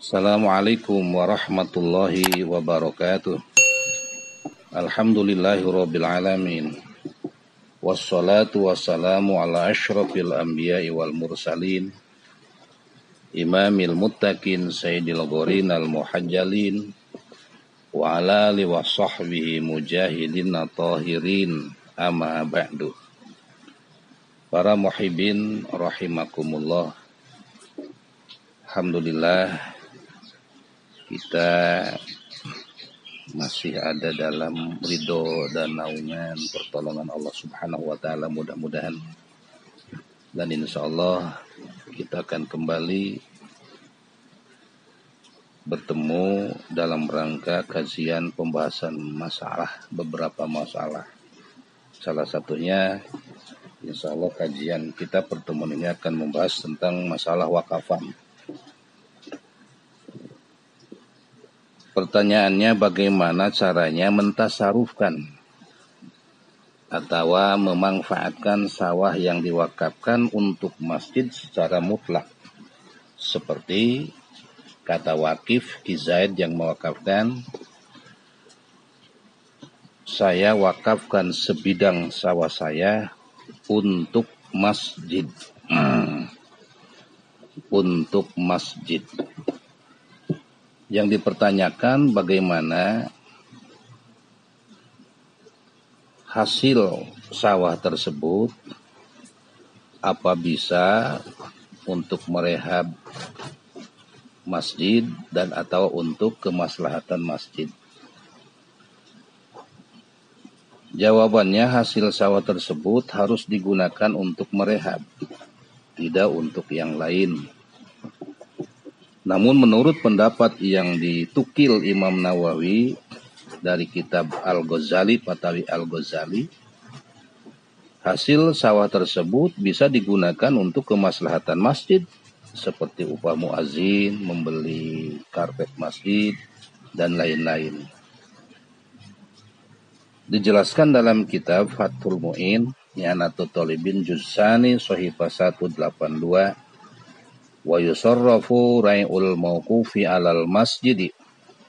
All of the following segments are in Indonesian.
Assalamualaikum warahmatullahi wabarakatuh. Alhamdulillahirabbil alamin. Wassalatu wassalamu ala asyrafil anbiya'i wal mursalin. Imamil muttaqin sayyidil ghorin al muhajjalin wa ala alihi wa sahbihi mujahidin tahirin amma ba'du. Para muhibbin rahimakumullah. Alhamdulillah kita masih ada dalam ridho dan naungan pertolongan Allah Subhanahu wa taala, mudah-mudahan. Dan insyaallah kita akan kembali bertemu dalam rangka kajian pembahasan beberapa masalah. Salah satunya insyaallah kajian kita pertemuan ini akan membahas tentang masalah wakafan. Pertanyaannya, bagaimana caranya mentasarufkan atau memanfaatkan sawah yang diwakafkan untuk masjid secara mutlak, seperti kata wakif Ki Zaid yang mewakafkan, saya wakafkan sebidang sawah saya untuk masjid. Untuk masjid. Yang dipertanyakan bagaimana hasil sawah tersebut, apa bisa untuk merehab masjid dan atau untuk kemaslahatan masjid. Jawabannya, hasil sawah tersebut harus digunakan untuk merehab, tidak untuk yang lain. Namun menurut pendapat yang ditukil Imam Nawawi dari kitab Al-Ghazali, Fatawi Al-Ghazali, hasil sawah tersebut bisa digunakan untuk kemaslahatan masjid, seperti upah muazin, membeli karpet masjid, dan lain-lain. Dijelaskan dalam kitab Fathul Mu'in, I'anatul Talibin Juz'ani Shahifah 182, wa yusarrafu rai'ul mawqufi 'alal masjidi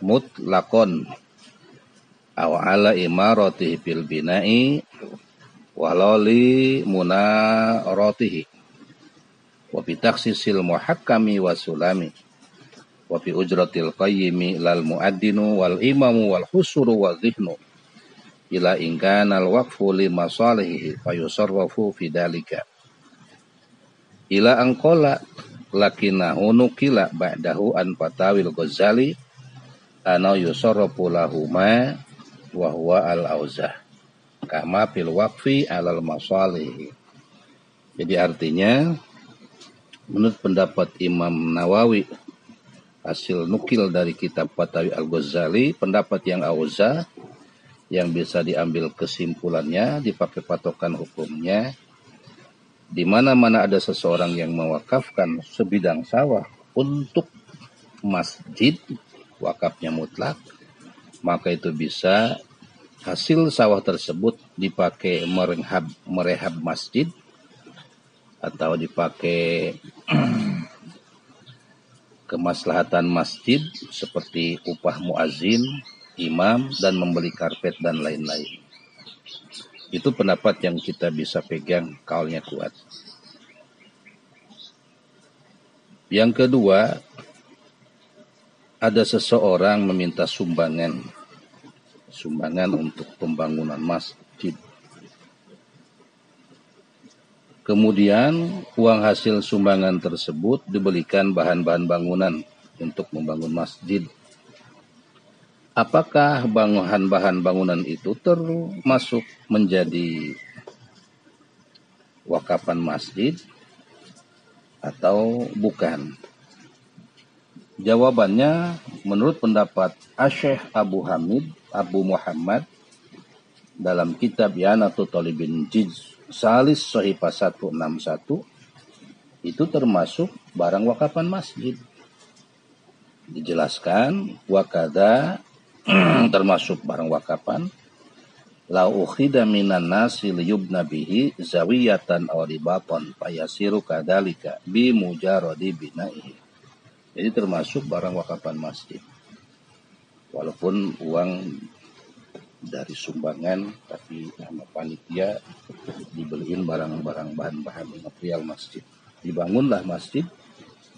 mutlaqan aw 'ala imaratihi fil bina'i walali munaratihi wa bi takhsisil muhakkami wa sulami wa bi ujratil qayyimi lal muaddinu wal imamu wal husuru wa dhihnu ila in kana al waqfu li masalihi fa yusarrafu fi dalika ila anqala lakinahu nukila ba'dahu an Fatawil Ghazali ana yusarrafu lahuma wa huwa al-auzah kama fil waqfi alal masalih. Jadi artinya, menurut pendapat Imam Nawawi, hasil nukil dari kitab Fatawi Al-Ghazali, pendapat yang auzah, yang bisa diambil kesimpulannya, dipakai patokan hukumnya, di mana-mana ada seseorang yang mewakafkan sebidang sawah untuk masjid, wakafnya mutlak, maka itu bisa hasil sawah tersebut dipakai merehab masjid, atau dipakai kemaslahatan masjid seperti upah muazin, imam, dan membeli karpet dan lain-lain. Itu pendapat yang kita bisa pegang, kaulnya kuat. Yang kedua, ada seseorang meminta sumbangan untuk pembangunan masjid. Kemudian uang hasil sumbangan tersebut dibelikan bahan-bahan bangunan untuk membangun masjid. Apakah bahan bangunan itu termasuk menjadi wakafan masjid atau bukan? Jawabannya, menurut pendapat Asy-Syaikh Abu Muhammad dalam kitab I'anatul Talibin Juz' Salis Shahifah 161, itu termasuk barang wakafan masjid. Dijelaskan, wakada termasuk barang wakapan, la ukhida minan nasi liyubna bihi zawiyatan aw ribatan fayasiru kadzalika bi mujarradi bina'ihi. Jadi termasuk barang wakapan masjid. Walaupun uang dari sumbangan, tapi sama panitia dibeliin barang-barang bahan-bahan material masjid. Dibangunlah masjid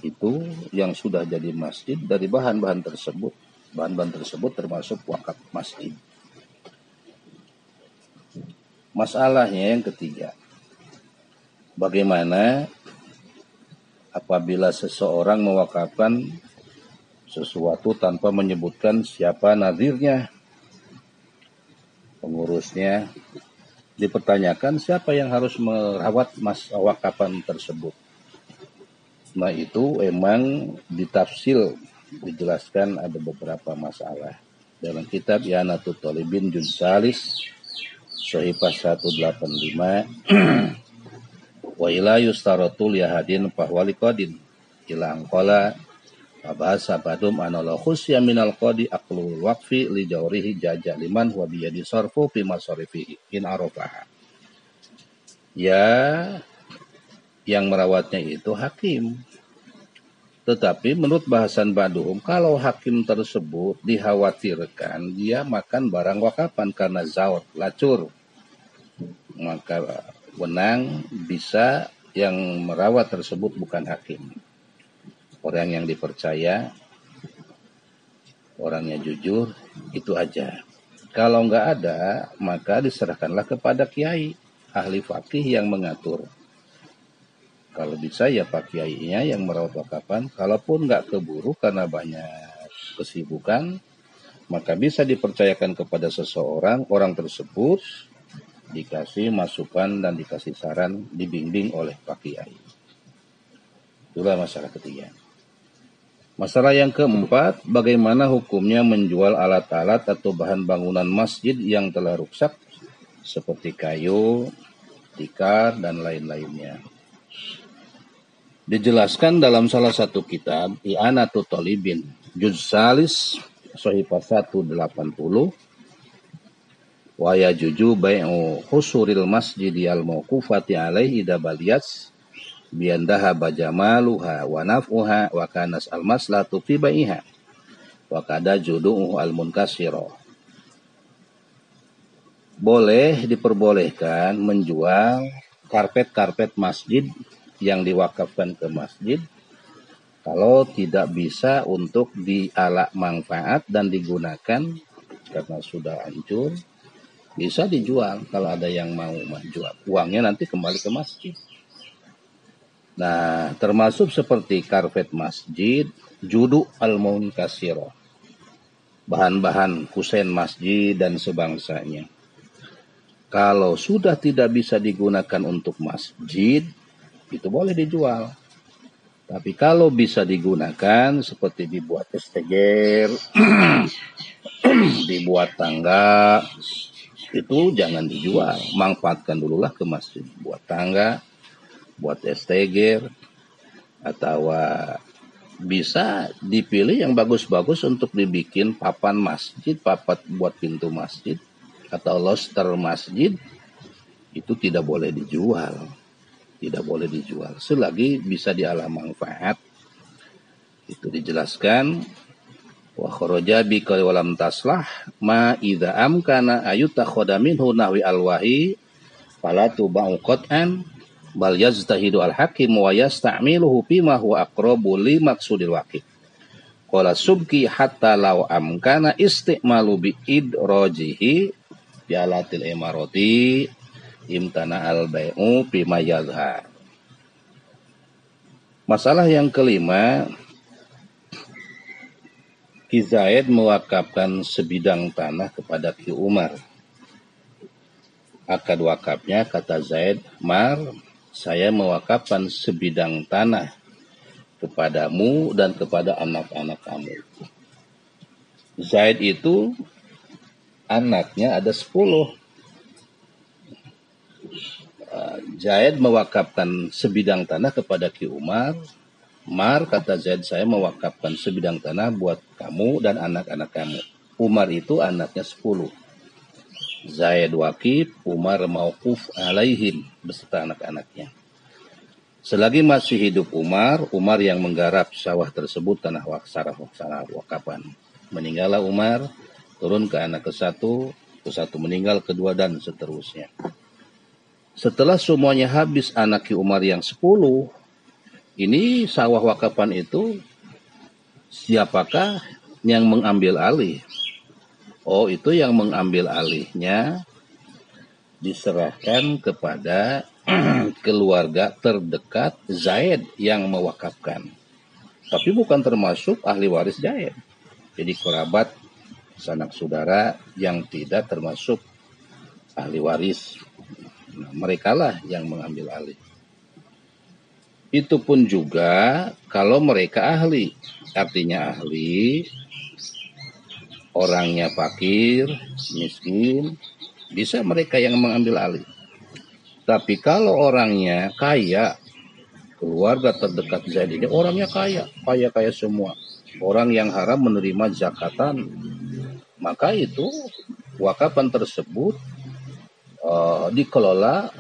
itu yang sudah jadi masjid dari bahan-bahan tersebut. Bahan-bahan tersebut termasuk wakaf masjid. Masalahnya yang ketiga, bagaimana apabila seseorang mewakafkan sesuatu tanpa menyebutkan siapa nadirnya, pengurusnya, dipertanyakan siapa yang harus merawat wakapan tersebut. Nah itu emang ditafsir, dijelaskan ada beberapa masalah. Dalam kitab I'anatul Talibin juz salis Sahifah 185 wa ila yustaratul yahadin fahwali qadin ila angqala bahasa badum anala khusya minal qadi aqlul waqfi li jawrihi jaja liman wa biyadi sarfu fi masarifihi in arafaha. Ya, yang merawatnya itu hakim. Tetapi menurut bahasan badum, kalau hakim tersebut dikhawatirkan dia makan barang wakapan karena zaur, lacur, maka wenang bisa yang merawat tersebut bukan hakim. Orang yang dipercaya, orangnya jujur, itu aja. Kalau nggak ada, maka diserahkanlah kepada kiai, ahli fakih yang mengatur. Kalau bisa ya pak kiainya yang merawat wakapan. Kalaupun nggak keburu karena banyak kesibukan, maka bisa dipercayakan kepada seseorang, orang tersebut dikasih masukan dan dikasih saran, dibimbing oleh Pak Kiai. Itulah masalah ketiga. Masalah yang keempat, bagaimana hukumnya menjual alat-alat atau bahan bangunan masjid yang telah rusak, seperti kayu, tikar, dan lain-lainnya. Dijelaskan dalam salah satu kitab, I'anatul Talibin, juz salis, Sahifah 180, wa yajuju bai'u husuril masjidi al mauqufati alaihi dabaliyas biandaha bajamaluha wa naf'uha wa kanas al maslatu fi bai'iha wa kada judu'u al munkasiro. Boleh diperbolehkan menjual karpet-karpet masjid yang diwakafkan ke masjid kalau tidak bisa untuk dialak manfaat dan digunakan karena sudah hancur. Bisa dijual kalau ada yang mau menjual. Uangnya nanti kembali ke masjid. Nah, termasuk seperti karpet masjid, judu al-munkasiro. Bahan-bahan kusen masjid dan sebangsanya. Kalau sudah tidak bisa digunakan untuk masjid, itu boleh dijual. Tapi kalau bisa digunakan seperti dibuat esteger, dibuat tangga, itu jangan dijual, manfaatkan dululah ke masjid, buat tangga, buat esteger, atau bisa dipilih yang bagus-bagus untuk dibikin papan masjid, papat buat pintu masjid, atau loster masjid, itu tidak boleh dijual, selagi bisa dialah manfaat. Itu dijelaskan. Wa kharaja bi walam taslah ma idza amkana ayutakhoda minhu nahwi alwahi fala tubau qat'an bal yaztahidu al hakim wa yasta'miluhu bima huwa aqrabu li maqsudil waqi. Qala subki hatta law amkana istimalu bi idrajihi bialatil imarati imtana al bai'u bima yadhhar. Masalah yang kelima, Ki Zaid mewakafkan sebidang tanah kepada Ki Umar. Akad wakafnya kata Zaid, Mar, saya mewakafkan sebidang tanah kepadamu dan kepada anak-anak kamu. Zaid itu anaknya ada 10. Zaid mewakafkan sebidang tanah kepada Ki Umar. Mar, kata Zaid, saya mewakafkan sebidang tanah buat kamu dan anak-anak kamu. Umar itu anaknya 10. Zaid wakif, Umar mauquf alaihim beserta anak-anaknya. Selagi masih hidup Umar yang menggarap sawah tersebut tanah wakapan. Meninggallah Umar, turun ke anak ke satu meninggal, kedua, dan seterusnya. Setelah semuanya habis anak Umar yang 10, ini sawah wakapan itu siapakah yang mengambil alih? Oh, itu yang mengambil alihnya diserahkan kepada keluarga terdekat Zaid yang mewakafkan. Tapi bukan termasuk ahli waris Zaid. Jadi kerabat, sanak saudara yang tidak termasuk ahli waris. Nah, merekalah yang mengambil alih. Itu pun juga kalau mereka ahli. Artinya ahli, orangnya fakir, miskin, bisa mereka yang mengambil alih. Tapi kalau orangnya kaya, keluarga terdekat Zaid ini orangnya kaya semua. Orang yang haram menerima zakatan, maka itu wakapan tersebut dikelola,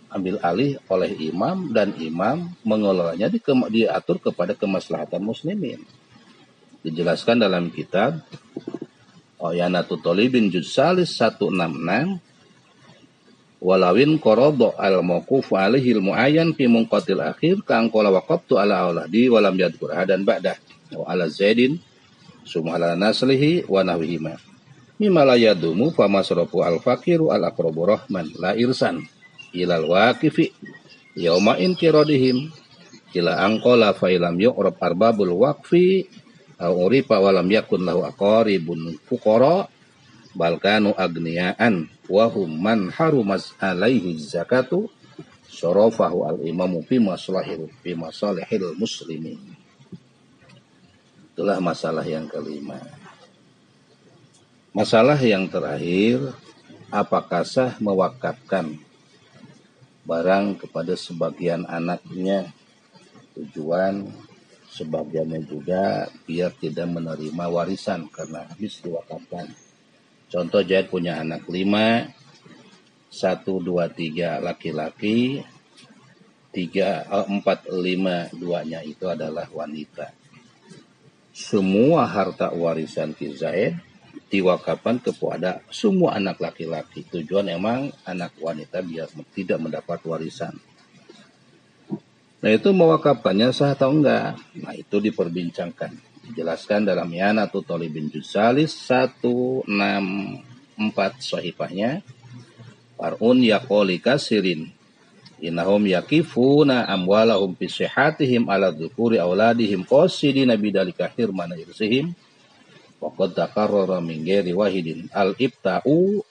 ambil alih oleh imam, dan imam mengelolanya diatur kepada kemaslahatan muslimin. Dijelaskan dalam kitab Yanatu Tolibin Juz Salis 166, walawin qorodo al-mawquf alihil mu'ayyan fi munqatil akhir ka'angkola waqabtu ala auladi walam yadkur hadan ba'dah wa ala zaidin sumala naslihi wa nahwihima mimma la yadumu fa masrafu al-faqiru al-aqrabu rahman la irsan ilal waqifi yauma inqiradihim ila angkola fa ilam yu'rab arbabul waqfi au urifa walam yakun lahu aqaribun fuqara balkanu agniyaan wahum man harumas alaihi zakatu syarafahu al-imamu fi masalihil muslimin. Itulah masalah yang kelima. Masalah yang terakhir, apakah sah mewakafkan barang kepada sebagian anaknya, tujuan sebagiannya juga biar tidak menerima warisan karena habis diwakafkan. Contoh, Zaid punya anak 5, 1, 2, 3 laki-laki, 4, 5, 2-nya itu adalah wanita. Semua harta warisan Ki Zaid diwakafkan kepada semua anak laki-laki. Tujuan emang anak wanita biar tidak mendapat warisan. Nah, itu mewakafkannya sah atau enggak? Nah, itu diperbincangkan. Dijelaskan dalam Yanatu Tolibin Juz Salis 164 sahifahnya. Far'un yaqoli kasirin innahum yakifuna amwalahum fi sihatihim ala dzukuri auladihim qasidina bidalika hirmana irsihim wa qad takarrara min ghairi wahidin al-ibta'u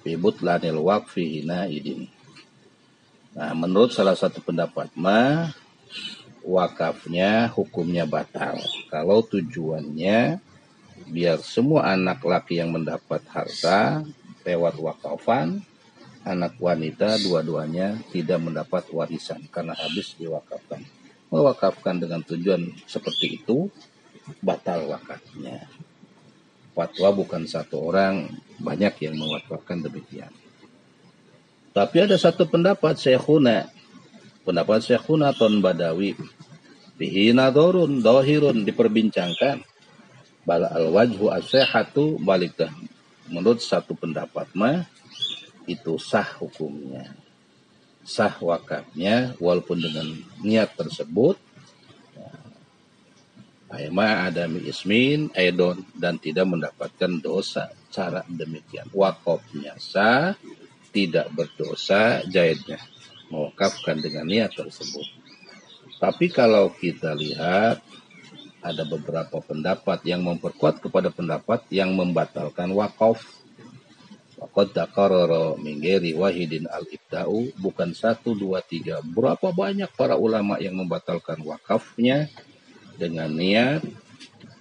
fi butlanil waqfi hinaidin. Nah, menurut salah satu pendapat wakafnya hukumnya batal kalau tujuannya biar semua anak laki yang mendapat harta lewat wakafan, anak wanita dua-duanya tidak mendapat warisan karena habis diwakafkan. Mewakafkan dengan tujuan seperti itu batal wakafnya. Fatwa bukan satu orang, banyak yang mewakafkan demikian. Tapi ada satu pendapat Syekhuna Ton Badawi bihi nadorun dohirun, diperbincangkan bala al-wajhu as-sihhatu balikah. Menurut satu pendapat itu sah hukumnya, sah wakafnya walaupun dengan niat tersebut Aima adami ismin aidon, dan tidak mendapatkan dosa. Cara demikian wakafnya sah, tidak berdosa Zaidnya mewakafkan dengan niat tersebut. Tapi kalau kita lihat ada beberapa pendapat yang memperkuat kepada pendapat yang membatalkan wakaf. Waqad taqarrara min ghairi wahidin al-ibta'u, bukan 1, 2, 3. Berapa banyak para ulama yang membatalkan wakafnya dengan niat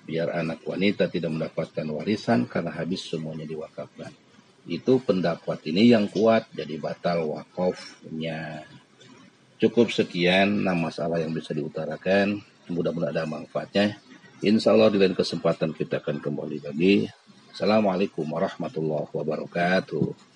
biar anak wanita tidak mendapatkan warisan karena habis semuanya diwakafkan. Itu pendapat ini yang kuat, jadi batal wakafnya. Cukup sekian 6 masalah yang bisa diutarakan. Mudah-mudahan ada manfaatnya. Insya Allah di lain kesempatan kita akan kembali lagi. Assalamualaikum warahmatullahi wabarakatuh.